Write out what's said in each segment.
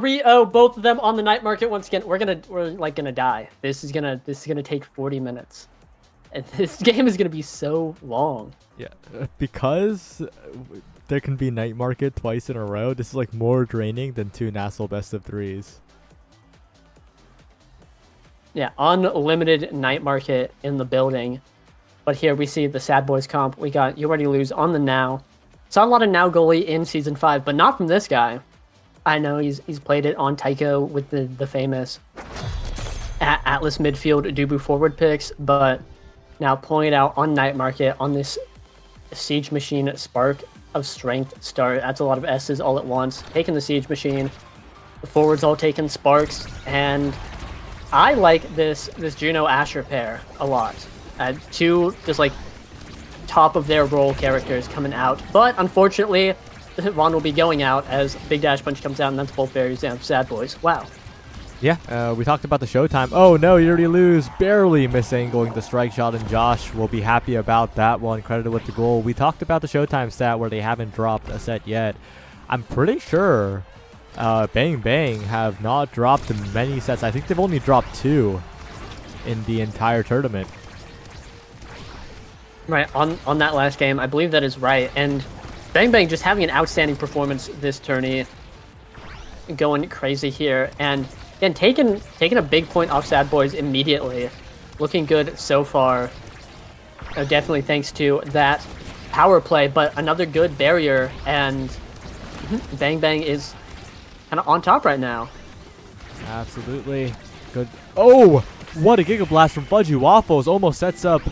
3-0, both of them on the night market once again. We're gonna die. This is gonna take 40 minutes. And this game is gonna be so long. Yeah, because there can be night market twice in a row. This is like more draining than 2 national best of 3s. Yeah, unlimited night market in the building. But here we see the S.A.D.B.O.I.S comp. We got You Already Lose on the Now. Saw a lot of Now goalie in Season 5, but not from this guy. I know he's played it on Tycho with the famous Atlas midfield Dubu forward picks, but now pulling it out on night market on this Siege Machine Spark of Strength start. That's a lot of S's all at once. Taking the Siege Machine. The forwards all taking Sparks, and I like this Juno Asher pair a lot. Two just like top of their role characters coming out, but unfortunately Vaughn will be going out as Big Dash Punch comes out, and that's both barriers down for S.A.D.B.O.I.S. Wow. Yeah, we talked about the showtime. Oh no, You Already Lose, barely misangling the strike shot, and Josh will be happy about that one, credited with the goal. We talked about the showtime stat where they haven't dropped a set yet. I'm pretty sure Bang Bang have not dropped many sets. I think they've only dropped 2 in the entire tournament. Right, on that last game, I believe that is right, and Bang Bang just having an outstanding performance this tourney, going crazy here, and again, taking a big point off S.A.D.B.O.I.S immediately. Looking good so far. Definitely thanks to that power play, but another good barrier, and Bang Bang is kind of on top right now. Absolutely. Good. Oh, what a Giga Blast from Fudgy Waffles. Almost sets up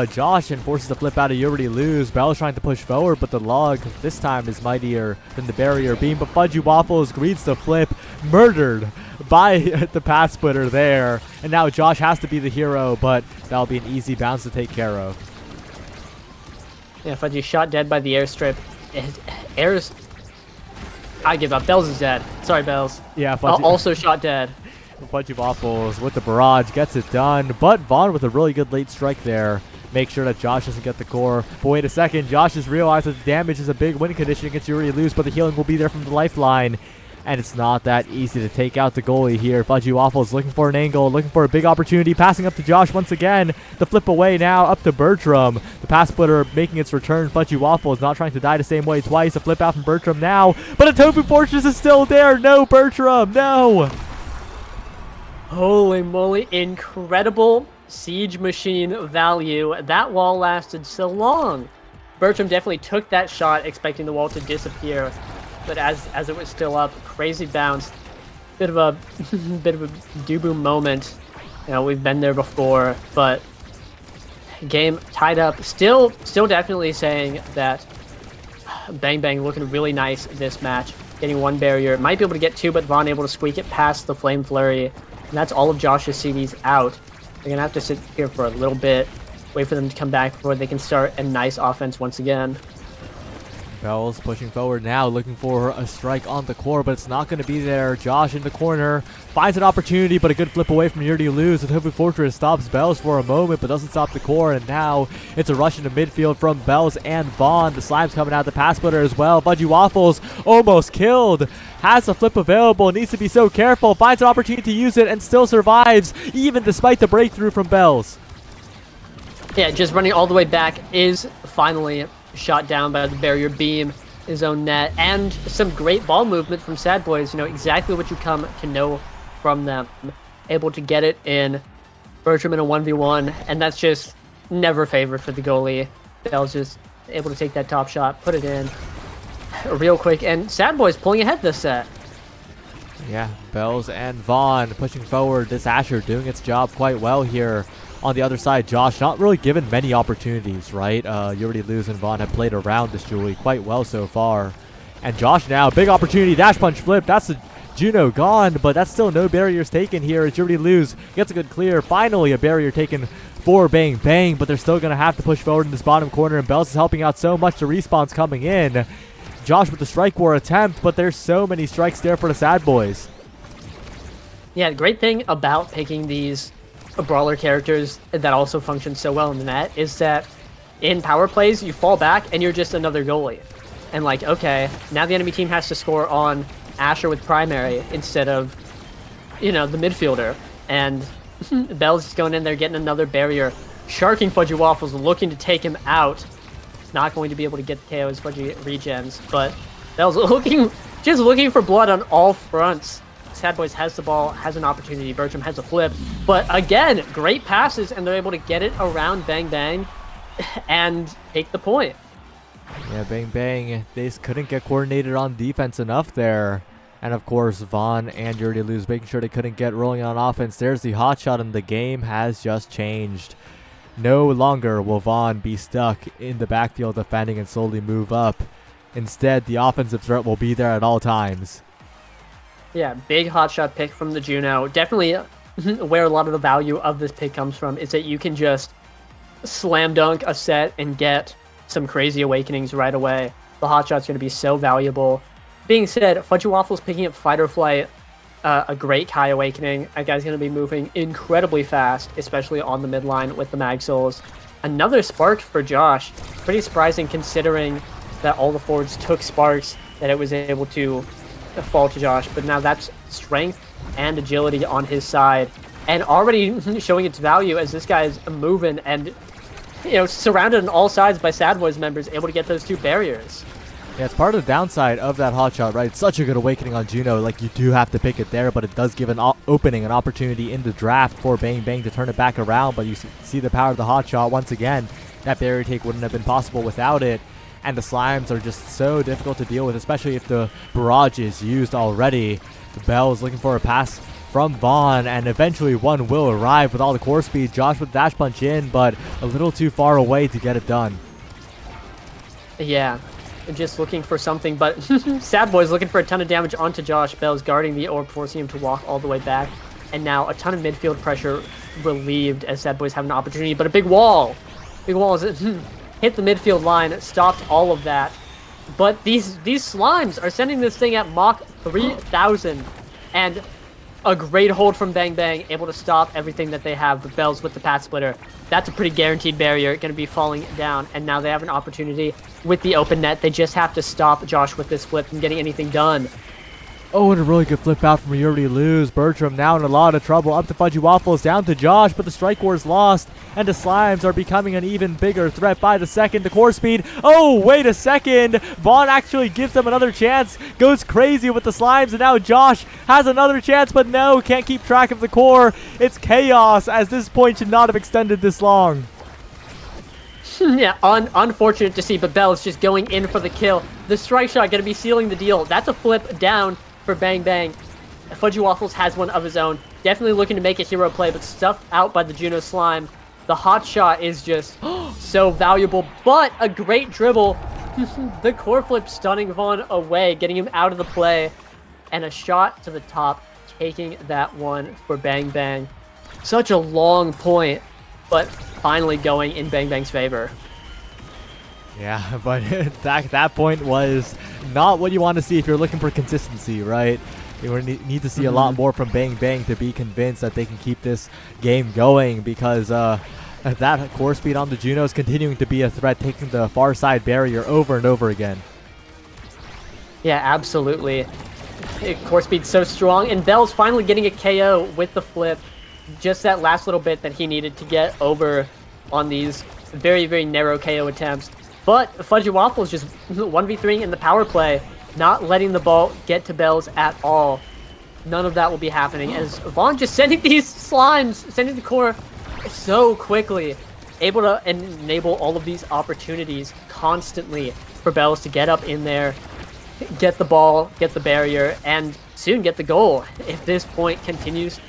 Josh and forces the flip out of You Already Lose. Bell's trying to push forward, but the log this time is mightier than the barrier beam. But Fudgy Waffles greets the flip, murdered by the pass splitter there. And now Josh has to be the hero, but that'll be an easy bounce to take care of. Yeah, Fudgy shot dead by the airstrip. Airs. I give up. Bells is dead. Sorry, Bells. Yeah, Fudgy also shot dead. Fudgy Waffles with the barrage gets it done, but Vaughn with a really good late strike there. Make sure that Josh doesn't get the core. But wait a second, Josh just realized that the damage is a big win condition against You Already Lose, but the healing will be there from the lifeline. And it's not that easy to take out the goalie here. Fudgy Waffles looking for an angle, looking for a big opportunity, passing up to Josh once again. The flip away now up to Bertram. The pass splitter making its return. Fudgy Waffles not trying to die the same way twice. A flip out from Bertram now, but a Tofu Fortress is still there. No, Bertram, no. Holy moly, incredible Siege Machine value. That wall lasted so long. Bertram definitely took that shot expecting the wall to disappear, but as it was still up, crazy bounce. Bit of a Dubu moment. You know, we've been there before, but game tied up. Still definitely saying that Bang Bang looking really nice this match. Getting 1 barrier. Might be able to get 2, but Vaughn able to squeak it past the Flame Flurry. And that's all of Josh's CDs out. They're going to have to sit here for a little bit, wait for them to come back before they can start a nice offense once again. Bells pushing forward now, looking for a strike on the core, but it's not going to be there. Josh in the corner, finds an opportunity, but a good flip away from You Already Lose. The Tofu Fortress stops Bells for a moment, but doesn't stop the core, and now it's a rush into midfield from Bells and Vaughn. The slime's coming out, the pass splitter as well. Fudgy Waffles almost killed. Has a flip available, needs to be so careful, finds an opportunity to use it, and still survives, even despite the breakthrough from Bells. Yeah, just running all the way back is finally shot down by the barrier beam, his own net, and some great ball movement from S.A.D.B.O.I.S. You know exactly what you come to know from them. Able to get it in. Bertram in a 1v1, and that's just never favored for the goalie. Bell's just able to take that top shot, put it in real quick, and S.A.D.B.O.I.S. pulling ahead this set. Yeah, Bells and Vaughn pushing forward. This Asher doing its job quite well here. On the other side, Josh not really given many opportunities, right? You Already Lose and Vaughn have played around this Julie quite well so far. And Josh now, big opportunity, dash punch flip. That's the Juno gone, but that's still no barriers taken here as You Already Lose gets a good clear. Finally, a barrier taken for Bang Bang, but they're still going to have to push forward in this bottom corner, and Bells is helping out so much. The respawn's coming in. Josh with the strike war attempt, but there's so many strikes there for the S.A.D.B.O.I.S. Yeah, the great thing about picking these brawler characters that also function so well in the net is that in power plays, you fall back and you're just another goalie. And like, okay, now the enemy team has to score on Asher with primary instead of, the midfielder. And Bell's just going in there, getting another barrier. Sharking Fudgy Waffles, looking to take him out. Not going to be able to get the KO as Fudgy regens, but Bell's just looking for blood on all fronts. S.A.D.B.O.I.S has the ball, has an opportunity. Bertram has a flip, but again, great passes, and they're able to get it around Bang Bang and take the point. Yeah, Bang Bang, they just couldn't get coordinated on defense enough there. And of course, Vaughn and You Already Lose making sure they couldn't get rolling on offense. There's the hot shot, and the game has just changed. No longer will Vaughn be stuck in the backfield defending and slowly move up. Instead, the offensive threat will be there at all times. Yeah, big hot shot pick from the Juno. Definitely where a lot of the value of this pick comes from is that you can just slam dunk a set and get some crazy awakenings right away. The hot shot's going to be so valuable. Being said, Fudgy Waffles picking up Fight or Flight, a great Kai awakening. That guy's going to be moving incredibly fast, especially on the midline with the Mag Souls. Another Spark for Josh. Pretty surprising considering that all the forwards took Sparks, that it was able to fall to Josh. But now that's strength and agility on his side. And already showing its value as this guy is moving and, surrounded on all sides by S.A.D.B.O.I.S members, able to get those two barriers. Yeah, it's part of the downside of that hot shot, right? It's such a good awakening on Juno. Like, you do have to pick it there, but it does give an opening, an opportunity in the draft for Bang Bang to turn it back around. But you see the power of the hot shot once again. That barrier take wouldn't have been possible without it. And the slimes are just so difficult to deal with, especially if the barrage is used already. The Bell is looking for a pass from Vaughn, and eventually one will arrive with all the core speed. Josh with the dash punch in, but a little too far away to get it done. Yeah. Just looking for something, but S.A.D.B.O.I.S looking for a ton of damage onto Josh. Bell's guarding the orb, forcing him to walk all the way back. And now a ton of midfield pressure relieved as S.A.D.B.O.I.S have an opportunity, but a big wall. Big wall is hit the midfield line, stopped all of that. But these slimes are sending this thing at Mach 3000. And a great hold from Bang Bang, able to stop everything that they have. The Bells with the Path Splitter. That's a pretty guaranteed barrier, going to be falling down. And now they have an opportunity with the open net. They just have to stop Josh with this flip from getting anything done. Oh, and a really good flip out from You Already Lose. Bertram now in a lot of trouble. Up to Fudgy Waffles, down to Josh, but the strike war is lost. And the slimes are becoming an even bigger threat by the second. The core speed. Oh, wait a second. Vaughn actually gives them another chance. Goes crazy with the slimes, and now Josh has another chance, but no, can't keep track of the core. It's chaos, as this point should not have extended this long. Yeah, unfortunate to see, but Bell is just going in for the kill. The strike shot going to be sealing the deal. That's a flip down for Bang Bang. Fudgy Waffles has one of his own. Definitely looking to make a hero play, but stuffed out by the Juno Slime. The hot shot is just so valuable, but a great dribble. The core flip stunning Vaughn away, getting him out of the play. And a shot to the top, taking that one for Bang Bang. Such a long point, but finally going in Bang Bang's favor. Yeah, but that point was not what you want to see if you're looking for consistency, right? You need to see a lot more from Bang Bang to be convinced that they can keep this game going, because that core speed on the Juno is continuing to be a threat, taking the far side barrier over and over again. Yeah, absolutely. Core speed's so strong, and Bell's finally getting a KO with the flip. Just that last little bit that he needed to get over on these very, very narrow KO attempts. But Fudgy Waffles just 1v3 in the power play, not letting the ball get to Bells at all. None of that will be happening, as Vaughn just sending these slimes, sending the core so quickly, able to enable all of these opportunities constantly for Bells to get up in there, get the ball, get the barrier, and soon get the goal if this point continues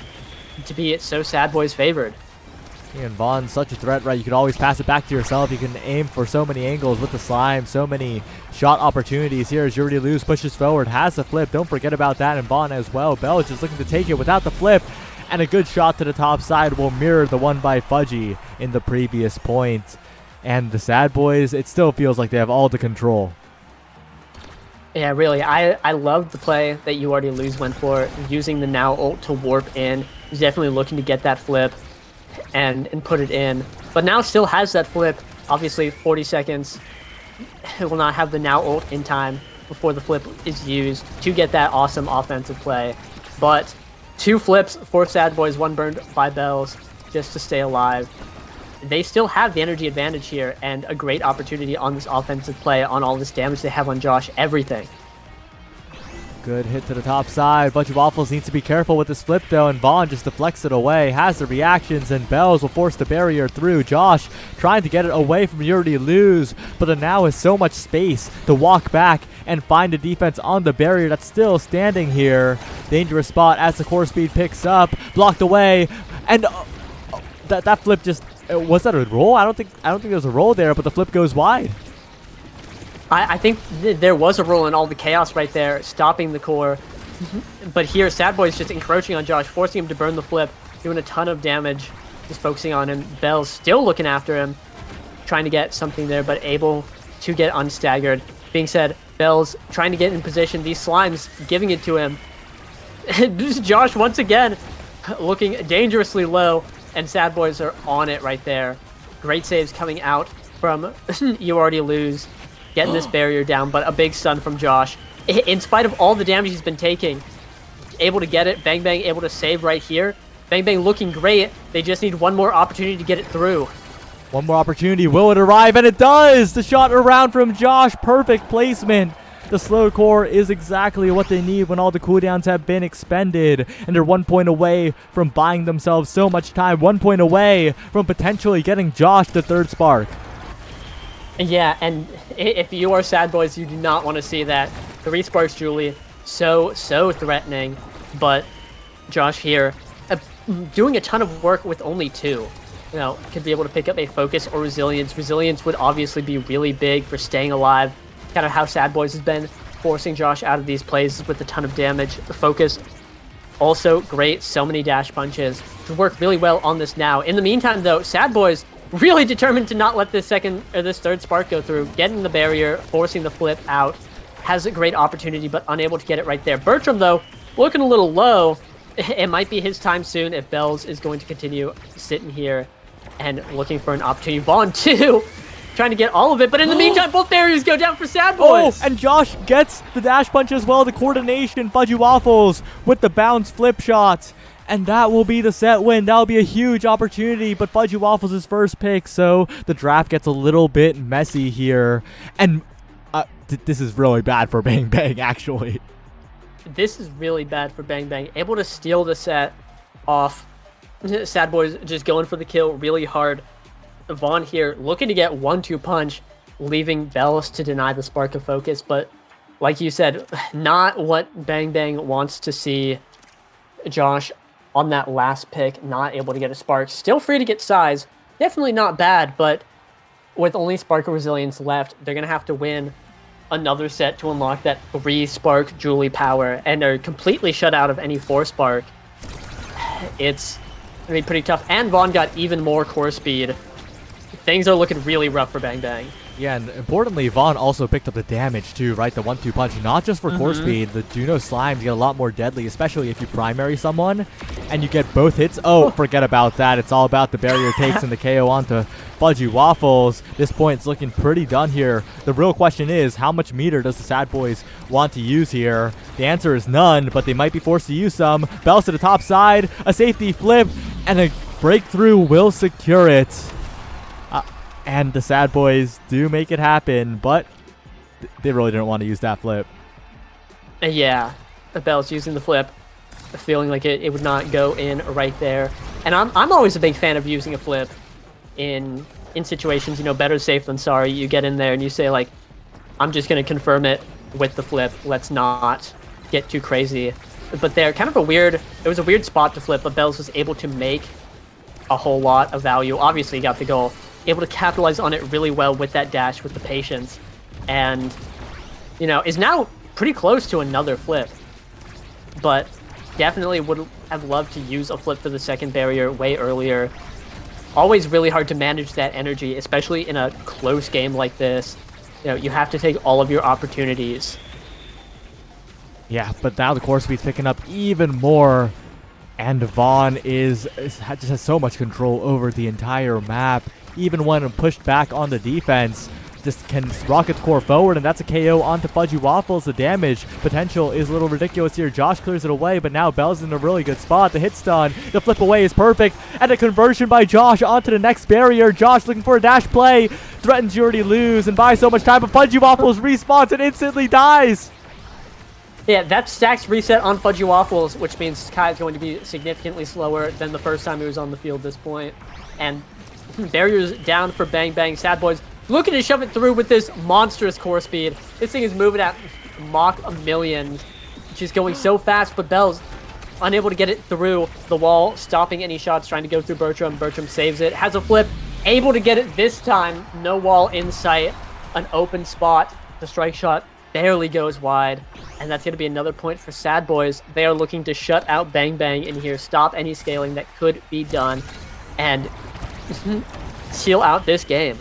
to be so S.A.D.B.O.I.S favored. And Vaughn's such a threat, right? You can always pass it back to yourself. You can aim for so many angles with the slime, so many shot opportunities here as You Already Lose pushes forward, has the flip. Don't forget about that, and Vaughn as well. Bell is just looking to take it without the flip, and a good shot to the top side will mirror the one by Fudgy in the previous point. And the S.A.D.B.O.I.S, it still feels like they have all the control. Yeah, really. I loved the play that You Already Lose went for, using the now ult to warp in. He's definitely looking to get that flip and put it in. But now still has that flip. Obviously, 40 seconds. It will not have the now ult in time. before the flip is used to get that awesome offensive play. But 2 flips for S.A.D.B.O.I.S, 1 burned by B.O.I.S just to stay alive. They still have the energy advantage here and a great opportunity on this offensive play, on all this damage they have on Josh, everything. Good hit to the top side. Bunch of Waffles needs to be careful with this flip though, and Vaughn just deflects it away, has the reactions, and B.O.I.S will force the barrier through. Josh trying to get it away from You Already Lose, but the Now has so much space to walk back and find a defense on the barrier that's still standing here. Dangerous spot as the core speed picks up, blocked away, and that flip just, was that a roll? I don't think there was a roll there, but the flip goes wide. I think there was a roll in all the chaos right there, stopping the core. But here, S.A.D.B.O.I.S just encroaching on Josh, forcing him to burn the flip, doing a ton of damage, just focusing on him. B.O.I.S still looking after him, trying to get something there, but able to get unstaggered. Being said, B.O.I.S trying to get in position, these slimes giving it to him. Josh, once again, looking dangerously low, and S.A.D.B.O.I.S are on it right there. Great saves coming out from You Already Lose, getting this barrier down, but a big stun from Josh. In spite of all the damage he's been taking, able to get it. Bang Bang able to save right here. Bang Bang looking great. They just need one more opportunity to get it through. One more opportunity. Will it arrive? And it does! The shot around from Josh. Perfect placement. The slow core is exactly what they need when all the cooldowns have been expended. And they're 1 point away from buying themselves so much time. 1 point away from potentially getting Josh the 3rd spark. Yeah, and if you are S.A.D.B.O.I.S, you do not want to see that. 3 sparks, Julie. So threatening. But Josh here, doing a ton of work with only 2. You know, could be able to pick up a focus or resilience. Resilience would obviously be really big for staying alive. Kind of how S.A.D.B.O.I.S has been, forcing Josh out of these plays with a ton of damage. The focus, also great. So many dash punches to work really well on this Now. In the meantime, though, S.A.D.B.O.I.S really determined to not let this 3rd spark go through, getting the barrier, forcing the flip out. Has a great opportunity, but unable to get it right there. Bertram, though, looking a little low. It might be his time soon if B.O.I.S is going to continue sitting here and looking for an opportunity. Vaughn, too, trying to get all of it, but in the meantime, both barriers go down for S.A.D.B.O.I.S. Oh, and Josh gets the dash punch as well. The coordination, Fudgy Waffles with the bounce flip shot. And that will be the set win. That will be a huge opportunity, but Fudgy Waffles is first pick, so the draft gets a little bit messy here. And this is really bad for Bang Bang, actually. This is really bad for Bang Bang. Able to steal the set off. S.A.D.B.O.I.S just going for the kill really hard. Vaughn here looking to get 1-2 punch, leaving B.O.I.S to deny the spark of focus. But like you said, not what Bang Bang wants to see. Josh on that last pick, not able to get a spark. Still free to get size. Definitely not bad, but with only spark of resilience left, they're going to have to win another set to unlock that 3 spark Julie power, and are completely shut out of any 4 spark. It's going to be pretty tough. And Vaughn got even more core speed. Things are looking really rough for Bang Bang. Yeah, and importantly, Vaughn also picked up the damage too, right? The 1-2 punch, not just for core speed. The Juno slimes get a lot more deadly, especially if you primary someone and you get both hits. Oh, forget about that. It's all about the barrier takes and the KO onto Fudgy Waffles. This point's looking pretty done here. The real question is, how much meter does the S.A.D.B.O.I.S want to use here? The answer is none, but they might be forced to use some. B.O.I.S to the top side, a safety flip, and a breakthrough will secure it. And the S.A.D.B.O.I.S do make it happen, but they really didn't want to use that flip. Yeah, B.O.I.S using the flip, feeling like it would not go in right there. And I'm always a big fan of using a flip in situations, you know, better safe than sorry. You get in there and you say, like, I'm just going to confirm it with the flip. Let's not get too crazy. But they're kind of it was a weird spot to flip, but B.O.I.S was able to make a whole lot of value. Obviously, he got the goal. Able to capitalize on it really well with that dash, with the patience, and, you know, is now pretty close to another flip. But definitely would have loved to use a flip for the 2nd barrier way earlier. Always really hard to manage that energy, especially in a close game like this. You know, you have to take all of your opportunities. Yeah, but now the core speed's picking up even more, and Vaughn just has so much control over the entire map. Even when pushed back on the defense, just can rocket the core forward, and that's a KO onto Fudgy Waffles. The damage potential is a little ridiculous here. Josh clears it away, but now Bell's in a really good spot. The hit stun, the flip away is perfect, and a conversion by Josh onto the next barrier. Josh looking for a dash play, threatens you already lose and buys so much time, but Fudgy Waffles respawns and instantly dies. Yeah, that stacks reset on Fudgy Waffles, which means Kai is going to be significantly slower than the first time he was on the field at this point. And barriers down for Bang Bang. S.A.D.B.O.I.S looking to shove it through with this monstrous core speed. This thing is moving at Mach 1,000,000. She's going so fast, but Bell's unable to get it through the wall, stopping any shots, trying to go through Bertram. Bertram saves it, has a flip, able to get it this time. No wall in sight, an open spot. The strike shot barely goes wide, and that's going to be another point for S.A.D.B.O.I.S. They are looking to shut out Bang Bang in here, stop any scaling that could be done, and seal out this game.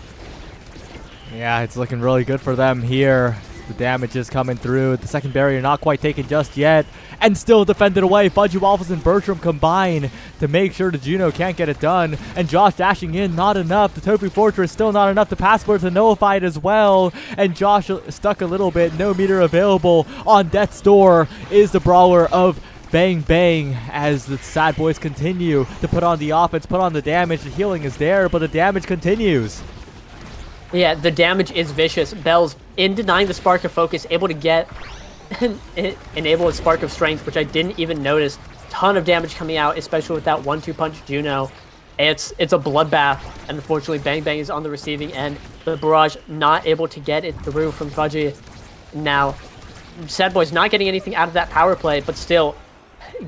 Yeah, it's looking really good for them here. The damage is coming through. The second barrier not quite taken just yet, and still defended away. Fudgy Waffles and Bertram combine to make sure the Juno can't get it done. And Josh dashing in, not enough. The Tofu Fortress still not enough. The passport to nullify it as well. And Josh stuck a little bit. No meter available. On death's door is the brawler of Bang Bang, as the S.A.D.B.O.I.S continue to put on the offense, put on the damage. The healing is there, but the damage continues. Yeah, the damage is vicious. Bell's, in denying the Spark of Focus, able to get enable a Spark of Strength, which I didn't even notice. Ton of damage coming out, especially with that 1-2 punch Juno. It's a bloodbath, and unfortunately Bang Bang is on the receiving end. The barrage not able to get it through from Fudgy. Now, S.A.D.B.O.I.S not getting anything out of that power play, but still,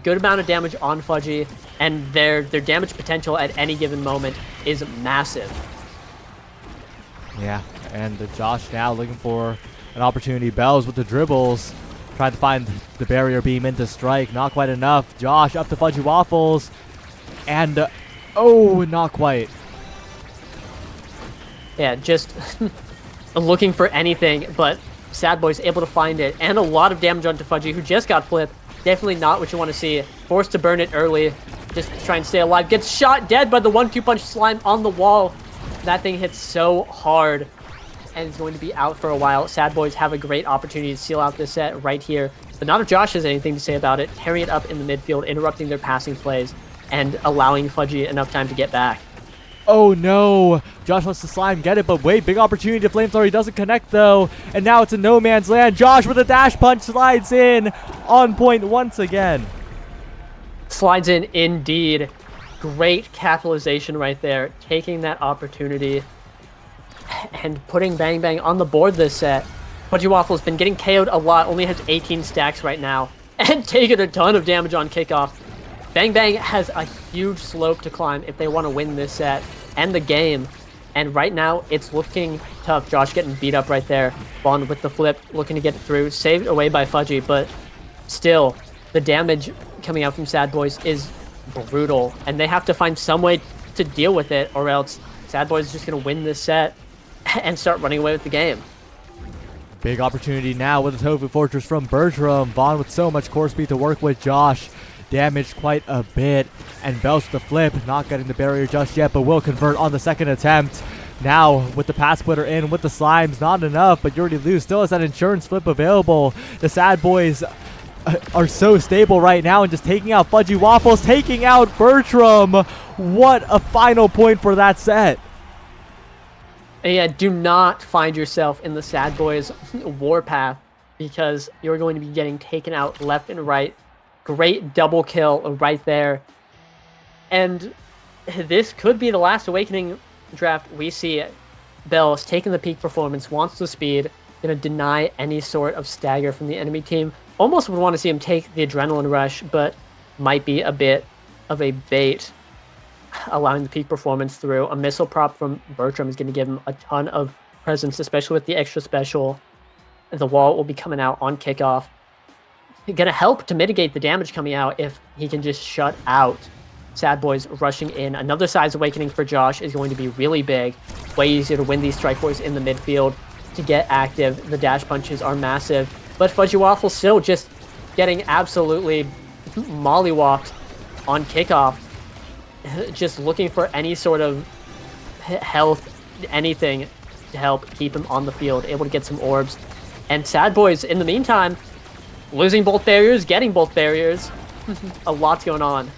good amount of damage on Fudgy, and their damage potential at any given moment is massive. Yeah, and Josh now looking for an opportunity. Bells with the dribbles, trying to find the barrier beam into strike. Not quite enough. Josh up to Fudgy Waffles, and oh, not quite. Yeah, just looking for anything, but S.A.D.B.O.I.S able to find it, and a lot of damage onto Fudgy, who just got flipped. Definitely not what you want to see. Forced to burn it early, just try and stay alive. Gets shot dead by the 1-2 punch slime on the wall. That thing hits so hard and is going to be out for a while. S.A.D.B.O.I.S have a great opportunity to seal out this set right here. But not if Josh has anything to say about it. Tearing it up in the midfield, interrupting their passing plays, and allowing Fudgy enough time to get back. Oh no! Josh wants to slime get it, but wait, big opportunity to Flamethrower. He doesn't connect though, and now it's a no man's land. Josh with a dash punch slides in, on point once again. Slides in indeed. Great capitalization right there, taking that opportunity and putting Bang Bang on the board this set. Fudgy Waffle's been getting KO'd a lot, only has 18 stacks right now, and taking a ton of damage on kickoff. Bang Bang has a huge slope to climb if they want to win this set and the game, and right now it's looking tough. Josh getting beat up right there. Bond with the flip, looking to get it through, saved away by Fudgy, but still, the damage coming out from S.A.D.B.O.I.S is brutal, and they have to find some way to deal with it, or else S.A.D.B.O.I.S is just going to win this set and start running away with the game. Big opportunity now with the Tofu Fortress from Bertram. Vaughn with so much core speed to work with. Josh damaged quite a bit, and Bells with the flip, not getting the barrier just yet, but will convert on the second attempt. Now with the pass splitter in with the slimes, not enough, but you already lose. Still has that insurance flip available. The S.A.D.B.O.I.S are so stable right now, and just taking out Fudgy Waffles, taking out Bertram. What a final point for that set. Yeah, do not find yourself in the S.A.D.B.O.I.S warpath, because you're going to be getting taken out left and right. Great double kill right there. And this could be the last Awakening draft we see. Bells taking the peak performance, wants the speed, going to deny any sort of stagger from the enemy team. Almost would want to see him take the adrenaline rush, but might be a bit of a bait, allowing the peak performance through. A missile prop from Bertram is going to give him a ton of presence, especially with the extra special. The wall will be coming out on kickoff. Going to help to mitigate the damage coming out if he can just shut out S.A.D.B.O.I.S rushing in. Another size awakening for Josh is going to be really big. Way easier to win these strike wars in the midfield to get active. The dash punches are massive. But Fudgy Waffle still just getting absolutely mollywopped on kickoff. Just looking for any sort of health, anything. to help keep him on the field, able to get some orbs. And S.A.D.B.O.I.S, in the meantime, losing both barriers, getting both barriers. A lot's going on.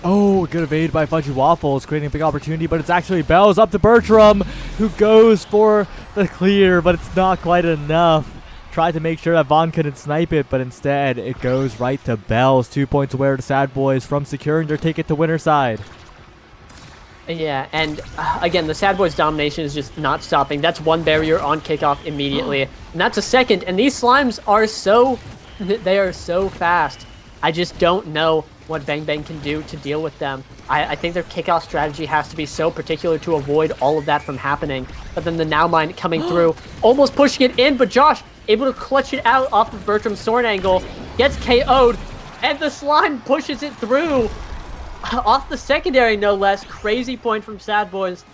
Oh, good evade by Fudgy Waffles, creating a big opportunity, but it's actually Bells up to Bertram, who goes for the clear, but it's not quite enough. Tried to make sure that Vaughn couldn't snipe it, but instead it goes right to Bells. 2 points away to S.A.D.B.O.I.S from securing their ticket to winner side. Yeah, and again, the S.A.D.B.O.I.S domination is just not stopping. That's one barrier on kickoff immediately, and that's a second. And these slimes are they are so fast. I just don't know what Bang Bang can do to deal with them. I think their kickoff strategy has to be so particular to avoid all of that from happening. But then the Now Mine coming through, almost pushing it in, but Josh able to clutch it out off of Bertram's sword angle, gets KO'd, and the slime pushes it through off the secondary, no less. Crazy point from S.A.D.B.O.I.S,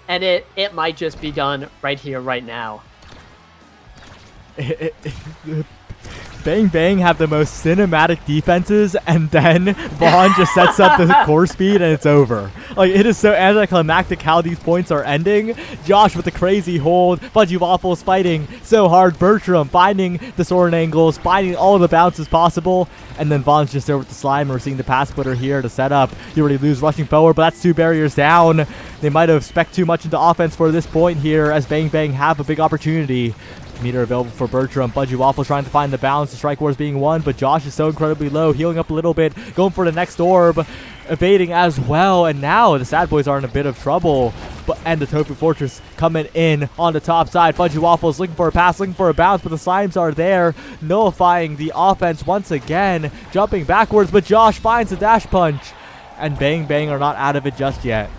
and it might just be done right here, right now. Bang Bang have the most cinematic defenses, and then Vaughn just sets up the core speed and it's over. Like, it is so anticlimactic how these points are ending. Josh with the crazy hold, Fudgy Waffles fighting so hard, Bertram finding the sword angles, finding all of the bounces possible, and then Vaughn's just there with the slime, and we're seeing the pass splitter here to set up. You already lose rushing forward, but that's 2 barriers down. They might have spec'd too much into offense for this point here, as Bang Bang have a big opportunity. Meter available for Bertram. Fudgy Waffle trying to find the balance. The strike war is being won, but Josh is so incredibly low. Healing up a little bit. Going for the next orb. Evading as well. And now the S.A.D.B.O.I.S are in a bit of trouble. And the Tofu Fortress coming in on the top side. Fudgy Waffles looking for a pass, looking for a bounce, but the slimes are there. Nullifying the offense once again. Jumping backwards, but Josh finds the dash punch. And Bang Bang are not out of it just yet.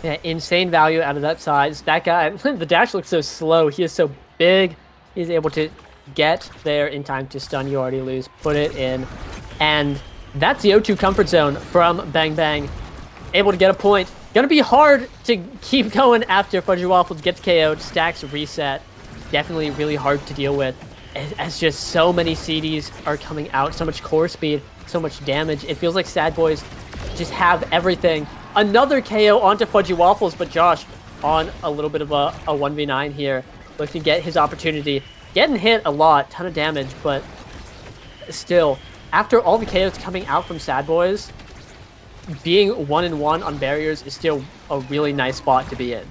Yeah, insane value out of that size. That guy, the dash looks so slow. He is so big. He's able to get there in time to stun. You already lose. Put it in. And that's the O2 comfort zone from Bang Bang. Able to get a point. Gonna be hard to keep going after Fudgy Waffles gets KO'd. Stacks reset. Definitely really hard to deal with. As just so many CDs are coming out. So much core speed. So much damage. It feels like S.A.D.B.O.I.S just have everything. Another KO onto Fudgy Waffles, but Josh on a little bit of a 1v9 here. Looking to get his opportunity. Getting hit a lot, ton of damage, but still, after all the KOs coming out from S.A.D.B.O.I.S, being 1-1 on barriers is still a really nice spot to be in.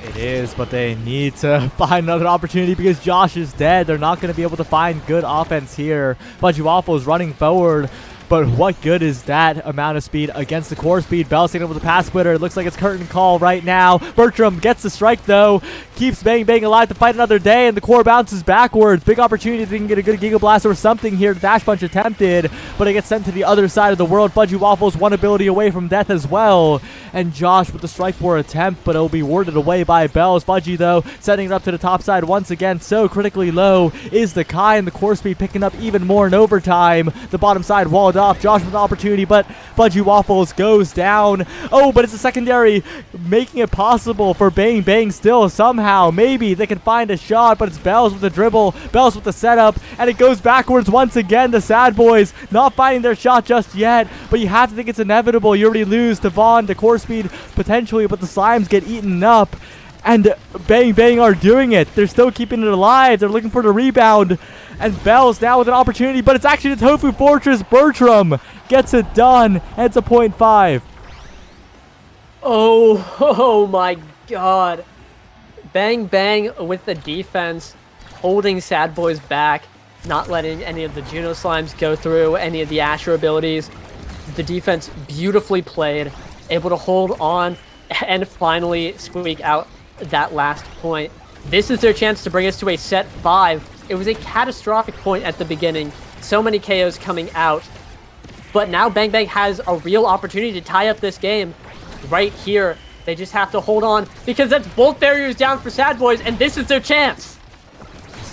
It is, but they need to find another opportunity because Josh is dead. They're not going to be able to find good offense here. Fudgy Waffles running forward. But what good is that amount of speed against the core speed? Bell taking over the pass splitter. It looks like it's curtain call right now. Bertram gets the strike though. Keeps Bang Bang alive to fight another day, and the core bounces backwards. Big opportunity they can get a good Giga Blast or something here. The dash punch attempted, but it gets sent to the other side of the world. Fudgy Waffles one ability away from death as well. And Josh with the strike war attempt, but it'll be warded away by Bells. Fudgy though, setting it up to the top side once again. So critically low is the Kai, and the core speed picking up even more in overtime. The bottom side walled off. Josh with an opportunity, but Fudgy Waffles goes down. Oh, but it's a secondary, making it possible for Bang Bang still somehow. Maybe they can find a shot, but it's Bells with the dribble, Bells with the setup, and it goes backwards once again. The S.A.D.B.O.I.S not finding their shot just yet, but you have to think it's inevitable. You already lose to Vaughn, the core speed potentially, but the slimes get eaten up. And Bang Bang are doing it. They're still keeping it alive. They're looking for the rebound. And Bells now with an opportunity, but it's actually the Tofu Fortress. Bertram gets it done, and it's a 0.5. Oh my god. Bang Bang with the defense, holding S.A.D.B.O.I.S back, not letting any of the Juno Slimes go through, any of the Asher abilities. The defense beautifully played, able to hold on, and finally squeak out that last point. This is their chance to bring us to a set 5. It was a catastrophic point at the beginning. So many KOs coming out. But now Bang Bang has a real opportunity to tie up this game right here. They just have to hold on because that's both barriers down for S.A.D.B.O.I.S, and this is their chance.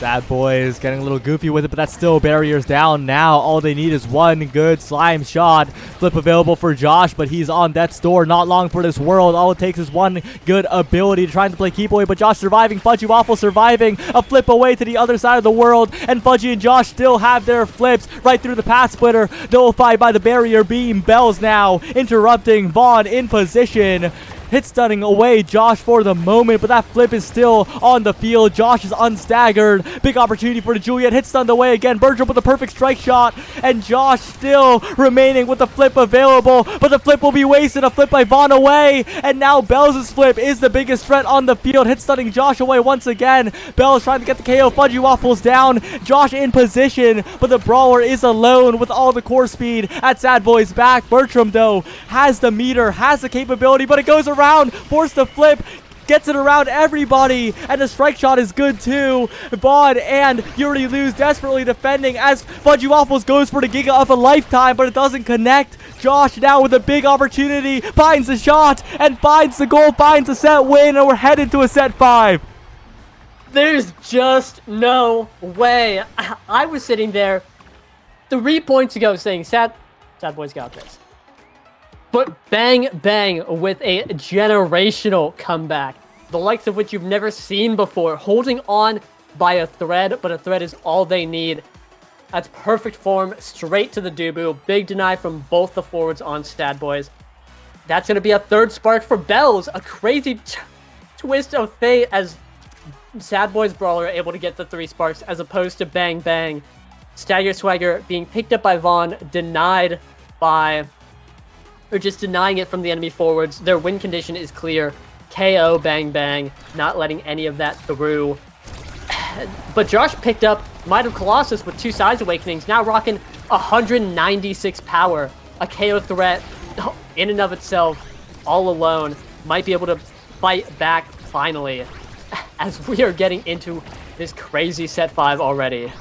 S.A.D.B.O.I.S getting a little goofy with it, but that's still barriers down now. All they need is one good slime shot. Flip available for Josh, but he's on death's door. Not long for this world. All it takes is one good ability to trying to play keep away, but Josh surviving. Fudgy Waffle surviving. A flip away to the other side of the world, and Fudgy and Josh still have their flips right through the path splitter. Nullified by the barrier beam. Bells now interrupting. Vaughn in position. hit stunning away Josh for the moment, but that flip is still on the field. Josh is unstaggered. Big opportunity for the Juliet. Hit stunned away again. Bertram with a perfect strike shot, and Josh still remaining with the flip available, but the flip will be wasted. A flip by Vaughn away, and now Bells' flip is the biggest threat on the field. Hit stunning Josh away once again. Bells trying to get the KO. Fudgy Waffles down. Josh in position, but the brawler is alone with all the core speed at S.A.D.B.O.I.S back. Bertram, though, has the meter, has the capability, but it goes around, forced to flip, gets it around everybody, and the strike shot is good too. Vaughn and You Already Lose desperately defending as Fudgy Waffles goes for the Giga of a lifetime, but it doesn't connect. Josh now with a big opportunity, finds the shot, and finds the goal, finds a set win, and we're headed to a set 5. There's just no way. I was sitting there 3 points ago saying, S.A.D.B.O.I.S got this. But bang, bang with a generational comeback, the likes of which you've never seen before, holding on by a thread, but a thread is all they need. That's perfect form, straight to the Dubu. Big deny from both the forwards on S.A.D.B.O.I.S. That's going to be a third spark for Bells. A crazy twist of fate as S.A.D.B.O.I.S brawler able to get the 3 sparks as opposed to bang, bang. Stagger Swagger being picked up by Vaughn, denied by... or just denying it from the enemy forwards. Their win condition is clear. KO, bang, bang. Not letting any of that through. But Josh picked up Might of Colossus with 2 Size Awakenings. Now rocking 196 power. A KO threat in and of itself. All alone. Might be able to fight back finally. As we are getting into this crazy set 5 already.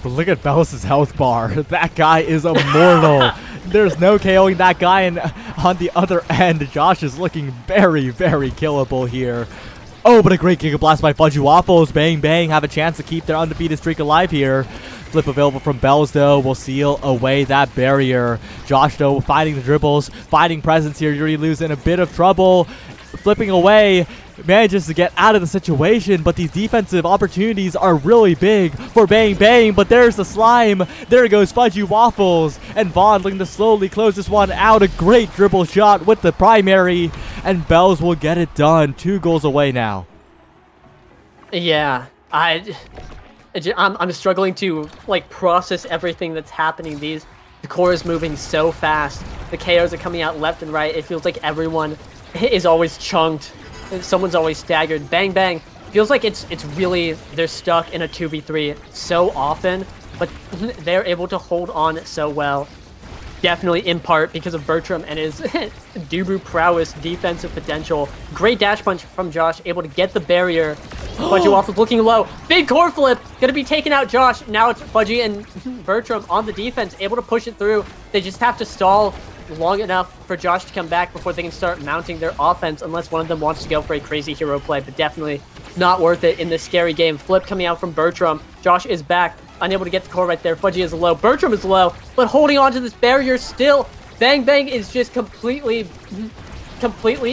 But look at Bells' health bar. That guy is immortal. There's no KOing that guy, and on the other end, Josh is looking very, very killable here. Oh, but a great Giga Blast by Fudgy Waffles. Bang, bang. Have a chance to keep their undefeated streak alive here. Flip available from Bells, though, will seal away that barrier. Josh, though, fighting the dribbles, fighting presence here. You're losing a bit of trouble. Flipping away, manages to get out of the situation, but these defensive opportunities are really big for Bang Bang. But there's the slime. There goes Fudgy Waffles, and Vaughn looking to slowly close this one out. A great dribble shot with the primary, and Bells will get it done. 2 goals away now. Yeah, I'm struggling to like process everything that's happening. The core is moving so fast. The KOs are coming out left and right. It feels like everyone is always chunked. Someone's always staggered. Bang, bang. Feels like it's really, they're stuck in a 2v3 so often, but they're able to hold on so well. Definitely in part because of Bertram and his Dubu prowess, defensive potential. Great dash punch from Josh, able to get the barrier. Fudgy Waffles looking low. Big core flip, gonna be taking out Josh. Now it's Fudgy and Bertram on the defense, able to push it through. They just have to stall long enough for Josh to come back before they can start mounting their offense, unless one of them wants to go for a crazy hero play, but definitely not worth it in this scary game. Flip coming out from Bertram. Josh is back, unable to get the core right there. Fudgy is low. Bertram is low, but holding on to this barrier still. Bang Bang is just completely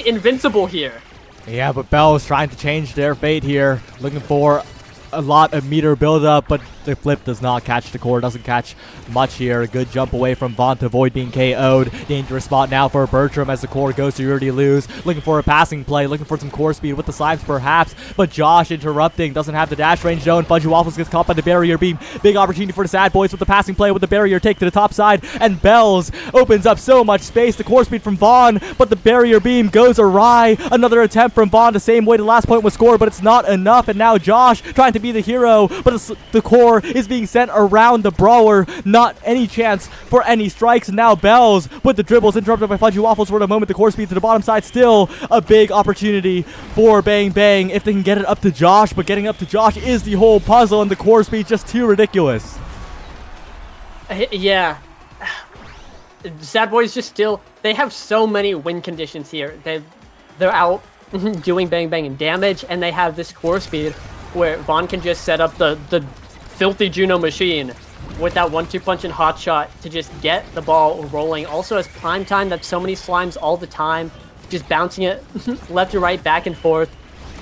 invincible here. Yeah, but Bells trying to change their fate here, looking for a lot of meter buildup, but the flip does not catch the core, doesn't catch much here. A good jump away from Vaughn to avoid being KO'd. Dangerous spot now for Bertram as the core goes to You Already Lose. Looking for a passing play, looking for some core speed with the slimes perhaps, but Josh interrupting, doesn't have the dash range though, and Fudgy Waffles gets caught by the barrier beam. Big opportunity for the S.A.D.B.O.I.S with the passing play with the barrier take to the top side, and Bells opens up so much space. The core speed from Vaughn, but the barrier beam goes awry. Another attempt from Vaughn the same way the last point was scored, but it's not enough, and now Josh trying to be the hero, but the core is being sent around the brawler. Not any chance for any strikes. And now Bells with the dribbles interrupted by Fudgy Waffles for the moment. The core speed to the bottom side. Still a big opportunity for Bang Bang if they can get it up to Josh, but getting up to Josh is the whole puzzle, and the core speed just too ridiculous. Yeah. S.A.D.B.O.I.S just still, they have so many win conditions here. They're out doing Bang Bang and damage, and they have this core speed where Vaughn can just set up the filthy Juno machine with that 1-2 punch and hot shot to just get the ball rolling. Also has prime time, that's so many slimes all the time, just bouncing it left and right, back and forth,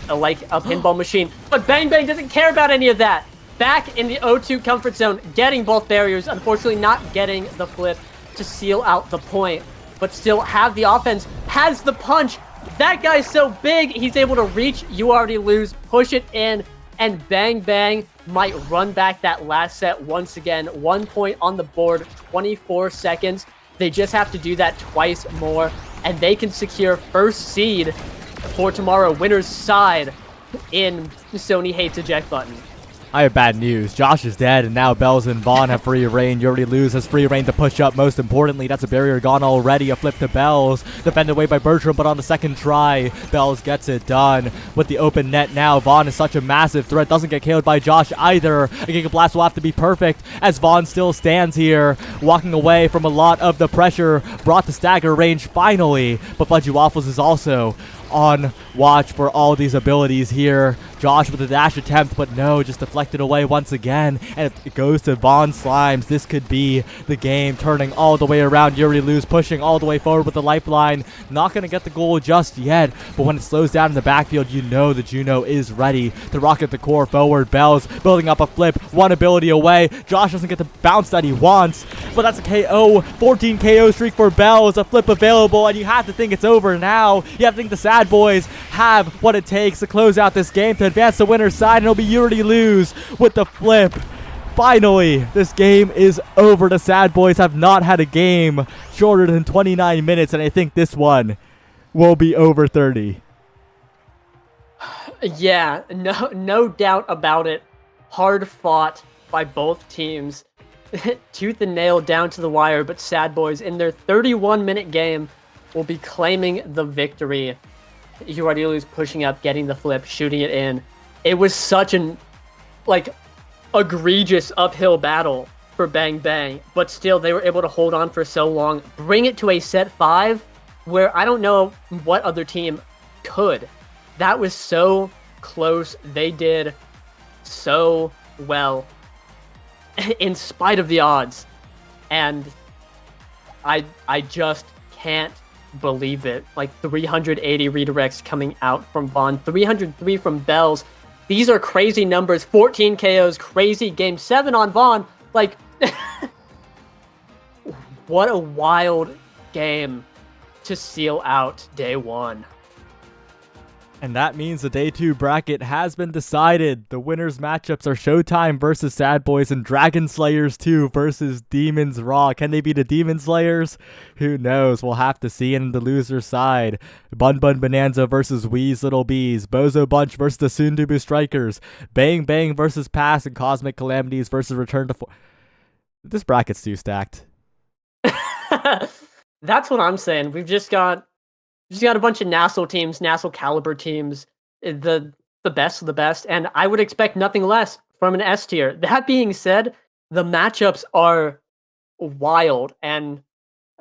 like a pinball machine. But Bang Bang doesn't care about any of that. Back in the O2 comfort zone, getting both barriers, unfortunately not getting the flip to seal out the point, but still have the offense, has the punch, That guy's so big, he's able to reach, you already lose, push it in, and bang, bang, might run back that last set once again. 1 point on the board, 24 seconds. They just have to do that twice more, and they can secure first seed for tomorrow, winner's side in Sonii Hates Eject Button. I have bad news. Josh is dead, and now Bells and Vaughn have free reign. You already lose has free reign to push up. Most importantly, that's a barrier gone already. A flip to Bells. Defended away by Bertram, but on the second try, Bells gets it done. With the open net now, Vaughn is such a massive threat. Doesn't get KO'd by Josh either. A Giga Blast will have to be perfect, as Vaughn still stands here, walking away from a lot of the pressure brought to stagger range finally. But Fudgy Waffles is also on watch for all these abilities here. Josh with a dash attempt, but no, just deflected away once again, and it goes to Vaughn Slimes. This could be the game turning all the way around. Yuri Luz pushing all the way forward with the lifeline. Not going to get the goal just yet, but when it slows down in the backfield, you know that Juno is ready to rocket the core forward. Bells building up a flip, one ability away. Josh doesn't get the bounce that he wants, but that's a KO. 14 KO streak for Bells, a flip available, and you have to think it's over now. You have to think the S.A.D.B.O.I.S have what it takes to close out this game to advance the winner's side, and it'll be Yuri Luz with the flip. Finally, this game is over. The S.A.D.B.O.I.S have not had a game shorter than 29 minutes, and I think this one will be over 30. Yeah, no doubt about it. Hard fought by both teams. Tooth and nail down to the wire, but S.A.D.B.O.I.S in their 31-minute game will be claiming the victory. Uradilu's pushing up, getting the flip, shooting it in. It was such an, egregious uphill battle for Bang Bang, but still they were able to hold on for so long, bring it to a set 5 where I don't know what other team could. That was so close. They did so well in spite of the odds, and I just can't believe it. 380 redirects coming out from Vaughn, 303 from Bells. These are crazy numbers. 14 KOs, crazy. Game 7 on Vaughn. What a wild game to seal out day 1. And that means the day 2 bracket has been decided. The winners matchups are Showtime versus S.A.D.B.O.I.S and Dragon Slayers 2 versus Demons Raw. Can they be the Demon Slayers? Who knows? We'll have to see. In the loser side, Bun Bun Bonanza versus Wee's Little Bees. Bozo Bunch versus the S.A.D.B.O.I Strikers. Bang Bang versus Pass, and Cosmic Calamities versus Return to This bracket's too stacked. That's what I'm saying. We've just got a bunch of national teams, national caliber teams, the best of the best, and I would expect nothing less from an S tier. That being said, the matchups are wild, and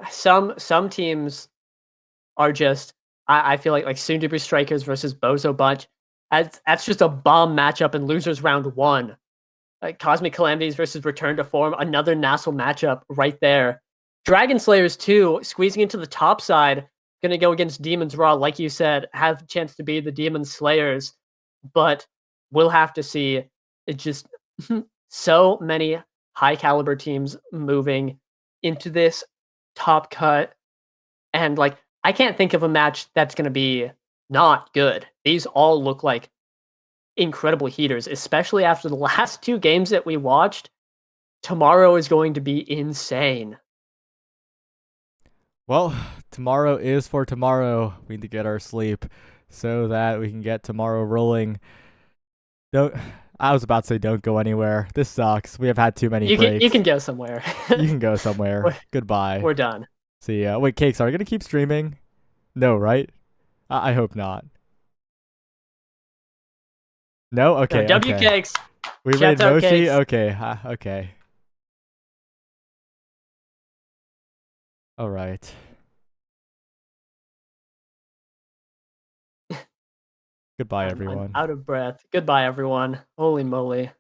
some teams are just, I feel like S.A.D.B.O.I Strikers versus Bozo Bunch. That's just a bomb matchup in losers round 1. Cosmic Calamities versus Return to Form, another national matchup right there. Dragon Slayers 2 squeezing into the top side. Going to go against Demons Raw, like you said, have a chance to be the Demon Slayers, but we'll have to see. It's just so many high caliber teams moving into this top cut, and I can't think of a match that's going to be not good. These all look like incredible heaters, especially after the last 2 games that we watched. Tomorrow is going to be insane. Well, tomorrow is for tomorrow. We need to get our sleep so that we can get tomorrow rolling. I was about to say don't go anywhere. This sucks. We have had too many breaks. You can go somewhere. You can go somewhere. Goodbye. We're done. See ya. Wait, Cakes, are we going to keep streaming? No, right? I hope not. No? Okay. No, W okay. Cakes. We made Moshi? Okay. Okay. All right. Goodbye, everyone. I'm out of breath. Goodbye, everyone. Holy moly.